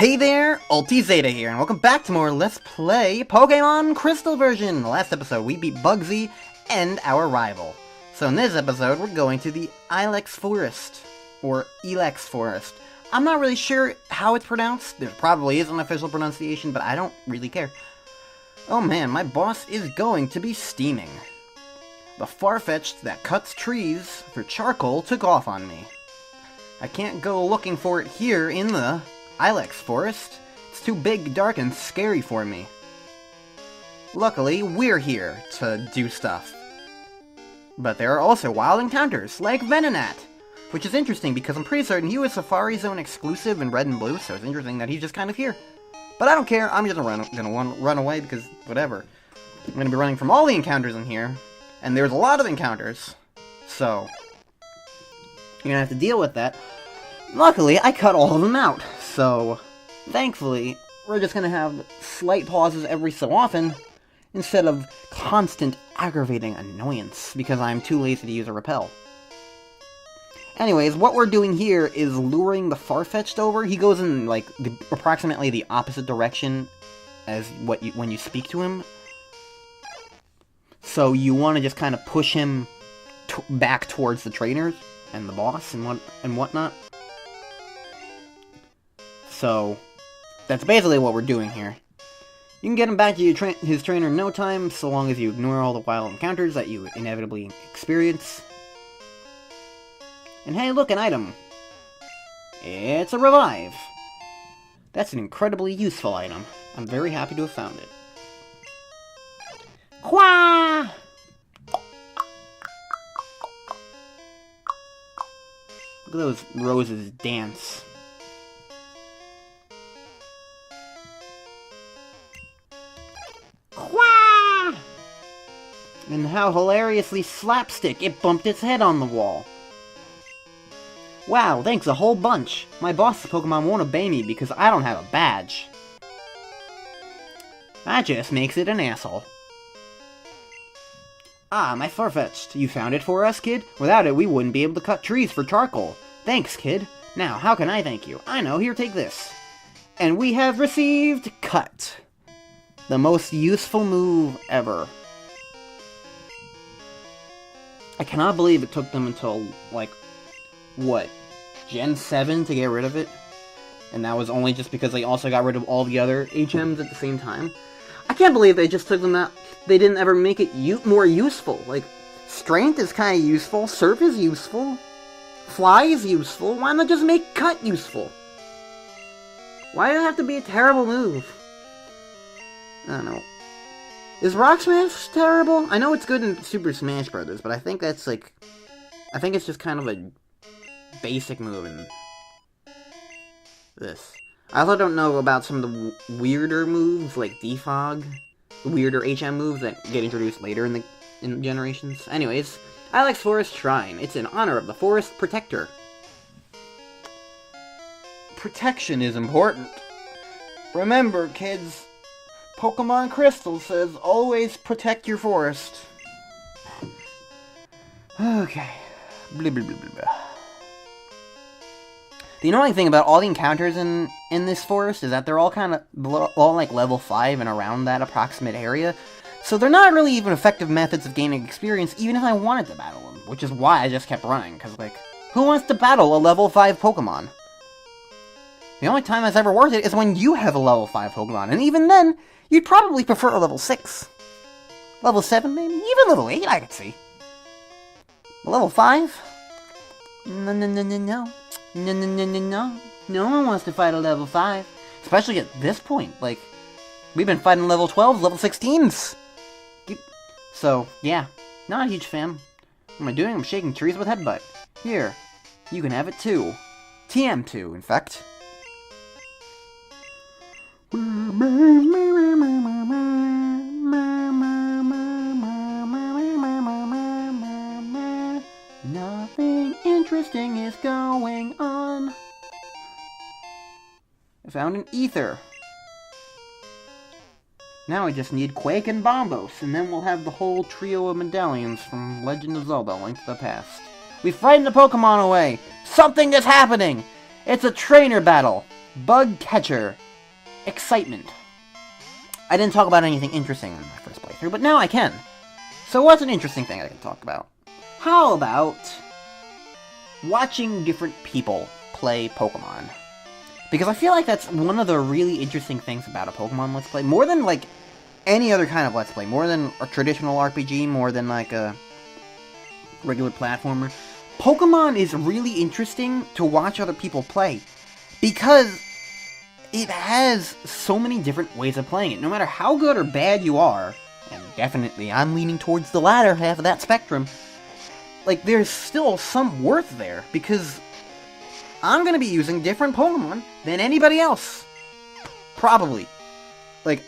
Hey there, Ultizeta here, and welcome back to more Let's Play Pokémon Crystal version. In the last episode, we beat Bugsy and our rival. So in this episode, we're going to the Ilex Forest, or Elex Forest. I'm not really sure how it's pronounced. There probably is an official pronunciation, but I don't really care. Oh man, my boss is going to be steaming. The farfetched that cuts trees for charcoal took off on me. I can't go looking for it here in the Ilex Forest. It's too big, dark, and scary for me. Luckily, we're here to do stuff. But there are also wild encounters, like Venonat, which is interesting because I'm pretty certain he was Safari Zone exclusive in Red and Blue, so it's interesting that he's just kind of here. But I don't care, I'm just gonna run away because whatever. I'm gonna be running from all the encounters in here, and there's a lot of encounters, so you're gonna have to deal with that. Luckily, I cut all of them out, so thankfully, we're just gonna have slight pauses every so often, instead of constant aggravating annoyance, because I'm too lazy to use a repel. Anyways, what we're doing here is luring the farfetched over. He goes in, like, approximately the opposite direction as when you speak to him. So you want to just kind of push him back towards the trainers and the boss and whatnot. So that's basically what we're doing here. You can get him back to his trainer in no time, so long as you ignore all the wild encounters that you inevitably experience. And hey, look, an item. It's a revive. That's an incredibly useful item. I'm very happy to have found it. Quah! Look at those roses dance. Quah! And how hilariously slapstick it bumped its head on the wall. Wow, thanks a whole bunch. My boss's Pokemon won't obey me because I don't have a badge. That just makes it an asshole. Ah, my farfetched. You found it for us, kid? Without it, we wouldn't be able to cut trees for charcoal. Thanks, kid. Now, how can I thank you? I know, here, take this. And we have received Cut. The most useful move ever. I cannot believe it took them until, like, what, Gen 7 to get rid of it? And that was only just because they also got rid of all the other HMs at the same time. I can't believe they just took them out. They didn't ever make it more useful. Like, Strength is kind of useful, Surf is useful, Fly is useful, why not just make Cut useful? Why does it have to be a terrible move? I don't know. Is Rock Smash terrible? I know it's good in Super Smash Bros., but I think that's like... I think it's just kind of a basic move in this. I also don't know about some of the weirder moves, like Defog. The weirder HM moves that get introduced later in generations. Anyways, Ilex Forest Shrine. It's in honor of the Forest Protector. Protection is important. Remember, kids, Pokemon Crystal says always protect your forest. Okay. Blah, blah, blah, blah, blah. The annoying thing about all the encounters in this forest is that they're all all like level 5 and around that approximate area. So they're not really even effective methods of gaining experience, even if I wanted to battle them. Which is why I just kept running, because, like, who wants to battle a level 5 Pokemon? The only time that's ever worth it is when you have a level 5 Pokemon, and even then, you'd probably prefer a level 6. Level 7, maybe? Even level 8, I could see. Level 5? No. No one wants to fight a level 5. Especially at this point. Like, we've been fighting level 12s, level 16s. So, yeah. Not a huge fan. What am I doing? I'm shaking trees with Headbutt. Here. You can have it too. TM2, in fact. Nothing interesting is going on. I found an ether. Now I just need Quake and Bombos, and then we'll have the whole trio of medallions from Legend of Zelda: Link to the Past. We frightened the Pokemon away! Something is happening! It's a trainer battle! Bug catcher. Excitement. I didn't talk about anything interesting in my first playthrough, but now I can. So what's an interesting thing I can talk about? How about watching different people play Pokemon? Because I feel like that's one of the really interesting things about a Pokemon Let's Play. More than, like, any other kind of Let's Play. More than a traditional RPG. More than, like, a regular platformer. Pokemon is really interesting to watch other people play. Because it has so many different ways of playing it. No matter how good or bad you are, and definitely I'm leaning towards the latter half of that spectrum, like, there's still some worth there. Because I'm gonna be using different Pokemon than anybody else. Probably. Like,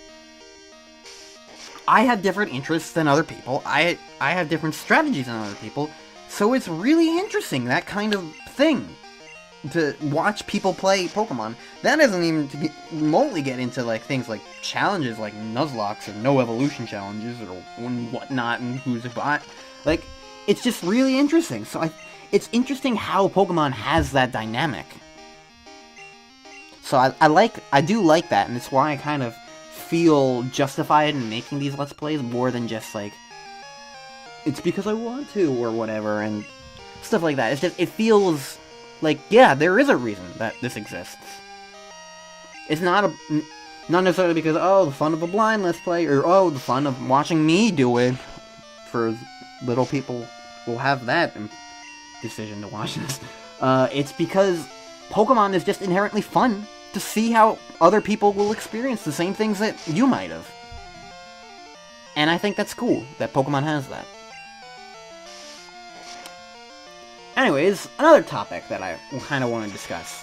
I have different interests than other people. I have different strategies than other people. So it's really interesting, that kind of thing. To watch people play Pokemon. That doesn't even remotely get into, like, things like challenges like Nuzlocke or no evolution challenges or whatnot and who's a bot. Like, it's just really interesting. So it's interesting how Pokemon has that dynamic. So I do like that, and it's why I kind of feel justified in making these Let's Plays more than just, like, it's because I want to, or whatever, and stuff like that. It's just, it feels like, yeah, there is a reason that this exists. It's not necessarily because, oh, the fun of a blind Let's Play, or, oh, the fun of watching me do it. For little people will have that decision to watch this. It's because Pokemon is just inherently fun to see how other people will experience the same things that you might have. And I think that's cool, that Pokemon has that. Anyways, another topic that I kind of want to discuss,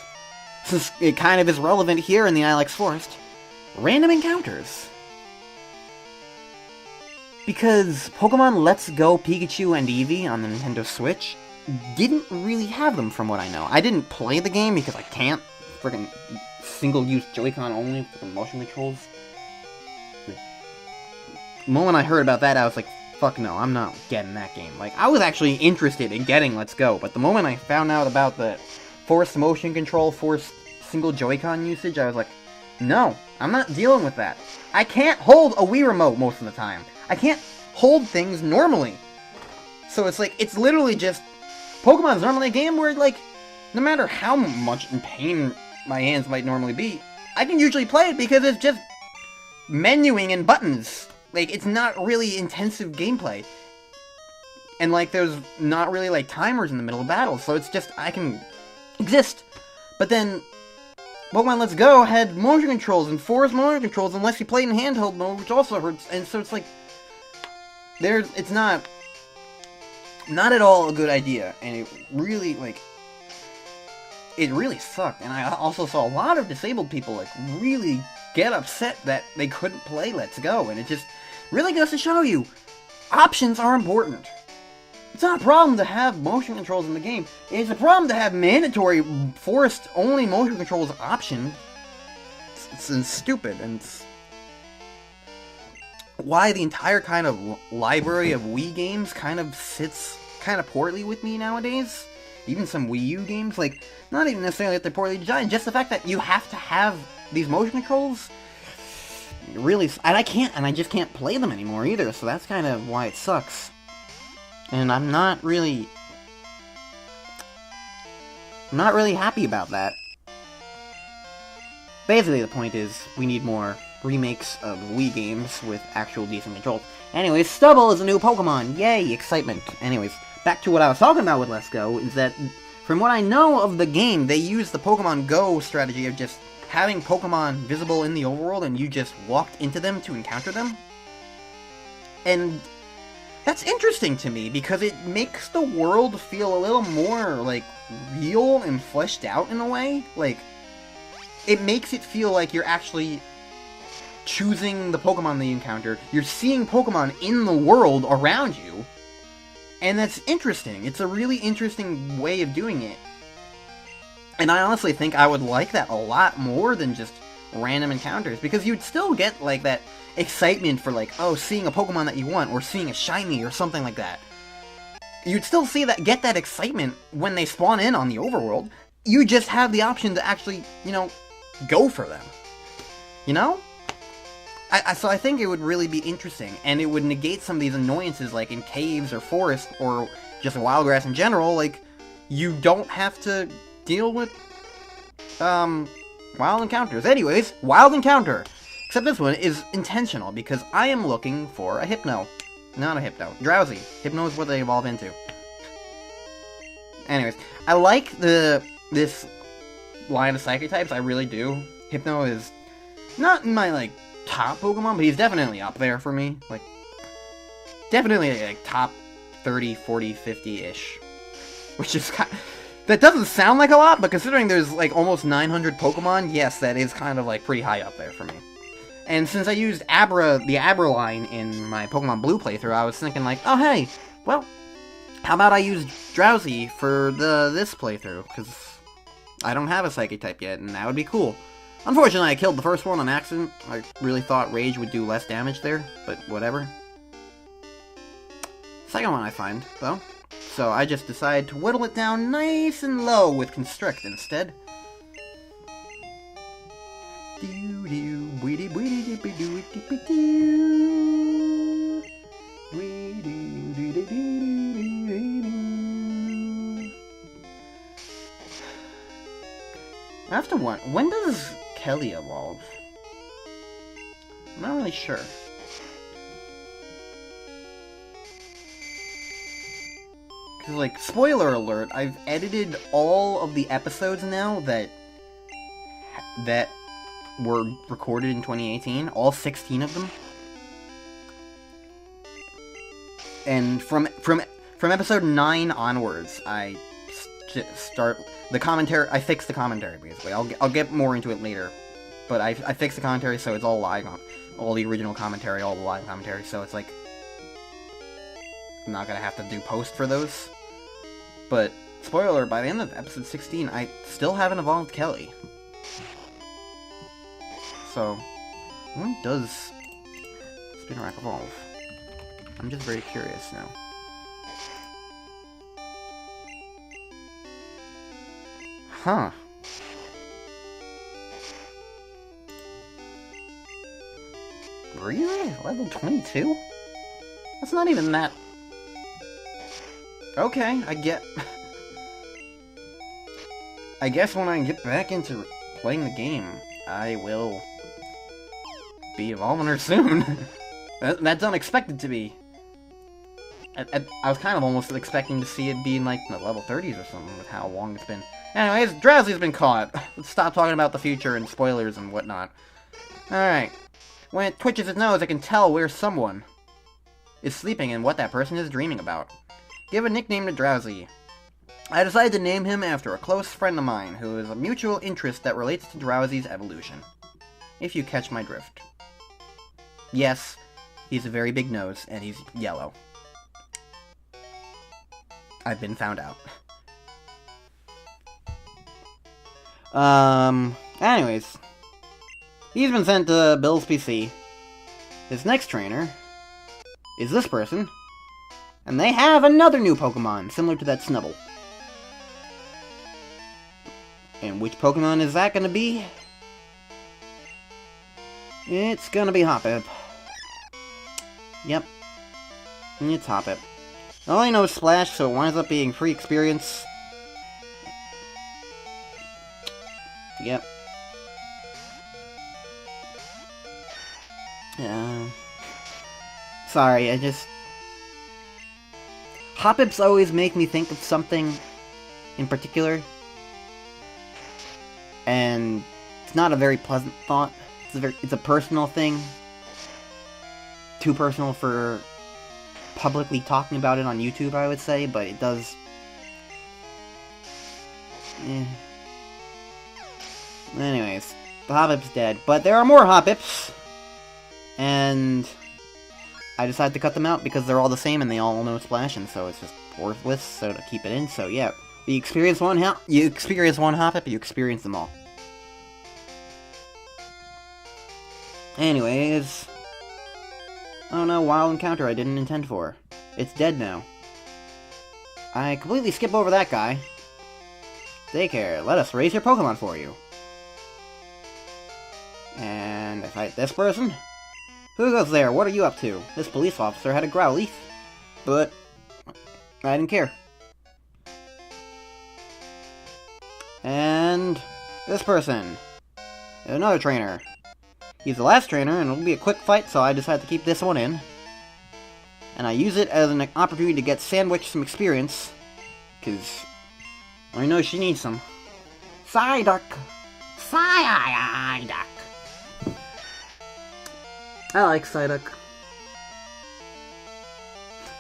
since it kind of is relevant here in the Ilex Forest, random encounters. Because Pokemon Let's Go Pikachu and Eevee on the Nintendo Switch didn't really have them from what I know. I didn't play the game because I can't. Freaking single-use Joy-Con only, freaking motion controls. The moment I heard about that, I was like, fuck no, I'm not getting that game. Like, I was actually interested in getting Let's Go, but the moment I found out about the forced motion control, forced single Joy-Con usage, I was like, no, I'm not dealing with that. I can't hold a Wii Remote most of the time. I can't hold things normally. So it's like, it's literally just, Pokemon's normally a game where, like, no matter how much in pain my hands might normally be, I can usually play it because it's just menuing and buttons. Like, it's not really intensive gameplay. And, like, there's not really, like, timers in the middle of battles, so it's just, I can exist. But then, Pokemon Let's Go had motion controls and forced motion controls unless you played in handheld mode, which also hurts, and so it's like, it's not at all a good idea, and it really, like, it really sucked. And I also saw a lot of disabled people, like, really get upset that they couldn't play Let's Go, and it just really goes to show you, options are important. It's not a problem to have motion controls in the game. It's a problem to have mandatory, forced-only motion controls option. It's stupid, and it's why the entire kind of library of Wii games kind of sits kind of poorly with me nowadays. Even some Wii U games, like, not even necessarily that they're poorly designed, just the fact that you have to have these motion controls, really, and I just can't play them anymore either, so that's kind of why it sucks. And I'm not really happy about that. Basically, the point is, we need more remakes of Wii games with actual decent controls. Anyways, Stubble is a new Pokemon! Yay, excitement! Anyways, back to what I was talking about with Let's Go, is that, from what I know of the game, they use the Pokemon Go strategy of just having Pokemon visible in the overworld and you just walked into them to encounter them. And that's interesting to me, because it makes the world feel a little more, like, real and fleshed out in a way. Like, it makes it feel like you're actually choosing the Pokemon that you encounter. You're seeing Pokemon in the world around you. And that's interesting. It's a really interesting way of doing it. And I honestly think I would like that a lot more than just random encounters, because you'd still get, like, that excitement for, like, oh, seeing a Pokemon that you want, or seeing a shiny, or something like that. You'd still get that excitement when they spawn in on the overworld. You just have the option to actually, you know, go for them. You know? So I think it would really be interesting, and it would negate some of these annoyances, like in caves or forests, or just wild grass in general. Like, you don't have to deal with, wild encounters. Anyways, wild encounter. Except this one is intentional, because I am looking for a Hypno. Not a Hypno. Drowsy. Hypno is what they evolve into. Anyways, I like this line of Psychic types, I really do. Hypno is not in my, like, top Pokemon, but he's definitely up there for me. Like, definitely, like, top 30, 40, 50-ish. Which is kind of, that doesn't sound like a lot, but considering there's, like, almost 900 Pokemon, yes, that is kind of, like, pretty high up there for me. And since I used the Abra line in my Pokemon Blue playthrough, I was thinking, like, oh, hey, well, how about I use Drowsy for this playthrough? Because I don't have a Psychic type yet, and that would be cool. Unfortunately, I killed the first one on accident. I really thought Rage would do less damage there, but whatever. Second one I find, though. So I just decided to whittle it down nice and low with Constrict instead. I have to wonder, when does Kelly evolve? I'm not really sure. Cause, like, spoiler alert, I've edited all of the episodes now that were recorded in 2018, all 16 of them. And from episode 9 onwards, I start the commentary. I fixed the commentary basically. I'll get more into it later, but I fixed the commentary so it's all live on all the original commentary, all the live commentary. So it's like I'm not gonna have to do post for those. But spoiler: by the end of episode 16, I still haven't evolved Kelly. So when does Spinarak evolve? I'm just very curious now. Huh. Really? Level 22? That's not even that... Okay, I guess when I get back into playing the game, I will be evolving her soon. That's unexpected to me. I was kind of almost expecting to see it be in, like, the level 30s or something with how long it's been. Anyways, Drowsy's been caught. Let's stop talking about the future and spoilers and whatnot. Alright. When it twitches its nose, I can tell where someone is sleeping and what that person is dreaming about. Give a nickname to Drowsy. I decided to name him after a close friend of mine who is a mutual interest that relates to Drowsy's evolution. If you catch my drift. Yes, he's a very big nose, and he's yellow. I've been found out. Anyways. He's been sent to Bill's PC. His next trainer is this person. And they have another new Pokemon, similar to that Snubble. And which Pokemon is that gonna be? It's gonna be Hoppip. Yep. It's Hoppip. I only know Splash, so it winds up being free experience. Yep. Sorry, Hoppips always make me think of something in particular. And it's not a very pleasant thought. It's a personal thing. Too personal for publicly talking about it on YouTube, I would say, but it does... Anyways, the Hoppip's dead, but there are more Hoppips! And I decided to cut them out because they're all the same and they all know Splash, and so it's just worthless, so to keep it in, so yeah. You experience one Hoppip, you experience them all. Anyways... Oh no, wild encounter I didn't intend for. It's dead now. I completely skip over that guy. Daycare, let us raise your Pokemon for you. And I fight this person. Who goes there? What are you up to? This police officer had a Growlithe, but I didn't care. And this person. Another trainer. He's the last trainer, and it'll be a quick fight, so I decided to keep this one in. And I use it as an opportunity to get Sandwich some experience, because I know she needs some. Psyduck! Psyduck! I like Psyduck.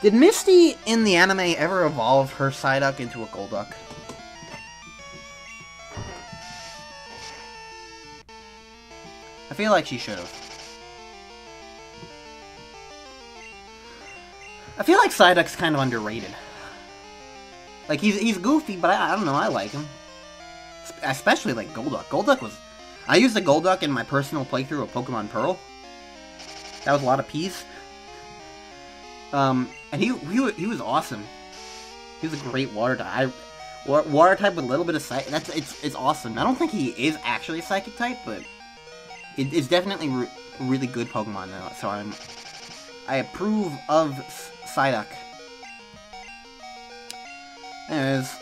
Did Misty in the anime ever evolve her Psyduck into a Golduck? I feel like she should have. I feel like Psyduck's kind of underrated. Like, he's goofy, but I don't know, I like him. Especially, like, Golduck. Golduck was... I used the Golduck in my personal playthrough of Pokemon Pearl. That was a lot of P's. And he was awesome. He was a great water type. Water type with a little bit of Psychic. It's awesome. I don't think he is actually a Psychic type, but... It's definitely really good Pokemon now, so I approve of Psyduck. Anyways,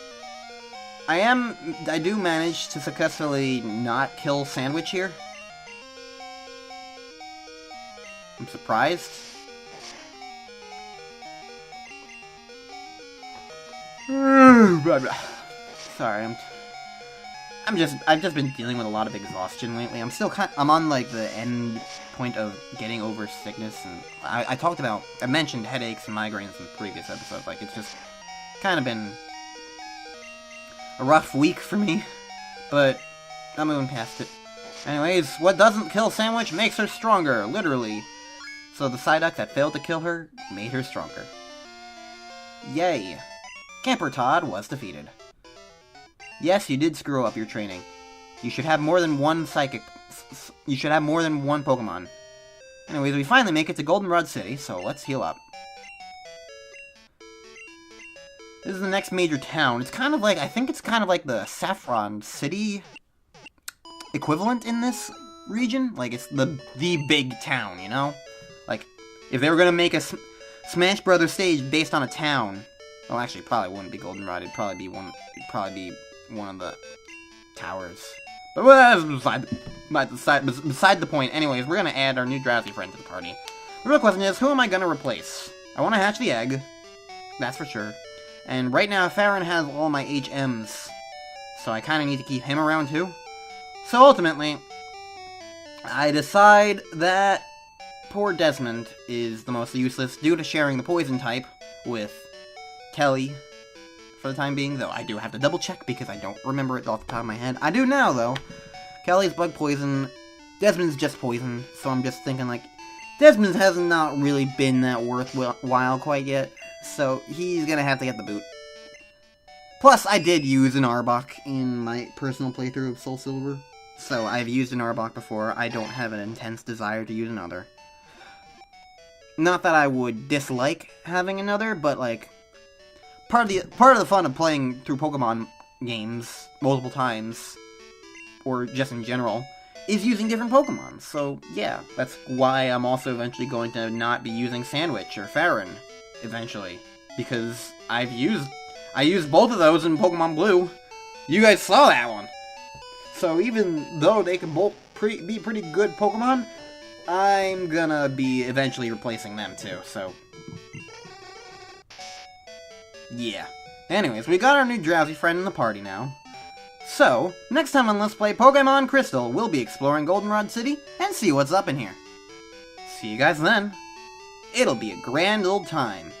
I do manage to successfully not kill Sandwich here. I'm surprised. Sorry, I've just been dealing with a lot of exhaustion lately. I'm on like the end point of getting over sickness, and I mentioned headaches and migraines in the previous episode. Like, it's just kind of been a rough week for me, but I'm moving past it. Anyways, what doesn't kill Sandwich makes her stronger, literally. So the Psyduck that failed to kill her made her stronger. Yay! Camper Todd was defeated. Yes, you did screw up your training. You should have more than one you should have more than one Pokemon. Anyways, we finally make it to Goldenrod City, so let's heal up. This is the next major town. It's kind of like, I think it's kind of like the Saffron City equivalent in this region. Like, it's the big town, you know? Like, if they were gonna make a Smash Brothers stage based on a town, well, actually, it probably wouldn't be Goldenrod. It'd probably be one of the towers. But that's beside the point. Anyways, we're gonna add our new Drowsy friend to the party. The real question is, who am I gonna replace? I want to hatch the egg. That's for sure. And right now, Farron has all my HMs. So I kind of need to keep him around too. So ultimately, I decide that poor Desmond is the most useless due to sharing the poison type with Kelly. For the time being, though, I do have to double check because I don't remember it off the top of my head. I do now, though. Kelly's bug poison, Desmond's just poison, so I'm just thinking, like, Desmond has not really been that worthwhile quite yet, so he's gonna have to get the boot. Plus, I did use an Arbok in my personal playthrough of Soul Silver, so I've used an Arbok before. I don't have an intense desire to use another. Not that I would dislike having another, but, like, part of the fun of playing through Pokemon games multiple times, or just in general, is using different Pokemon. So yeah, that's why I'm also eventually going to not be using Sandwich or Farron eventually, because I used both of those in Pokemon Blue. You guys saw that one. So even though they can both be pretty good Pokemon, I'm gonna be eventually replacing them too. So yeah. Anyways, we got our new Drowsy friend in the party now. So, next time on Let's Play Pokemon Crystal, we'll be exploring Goldenrod City and see what's up in here. See you guys then. It'll be a grand old time.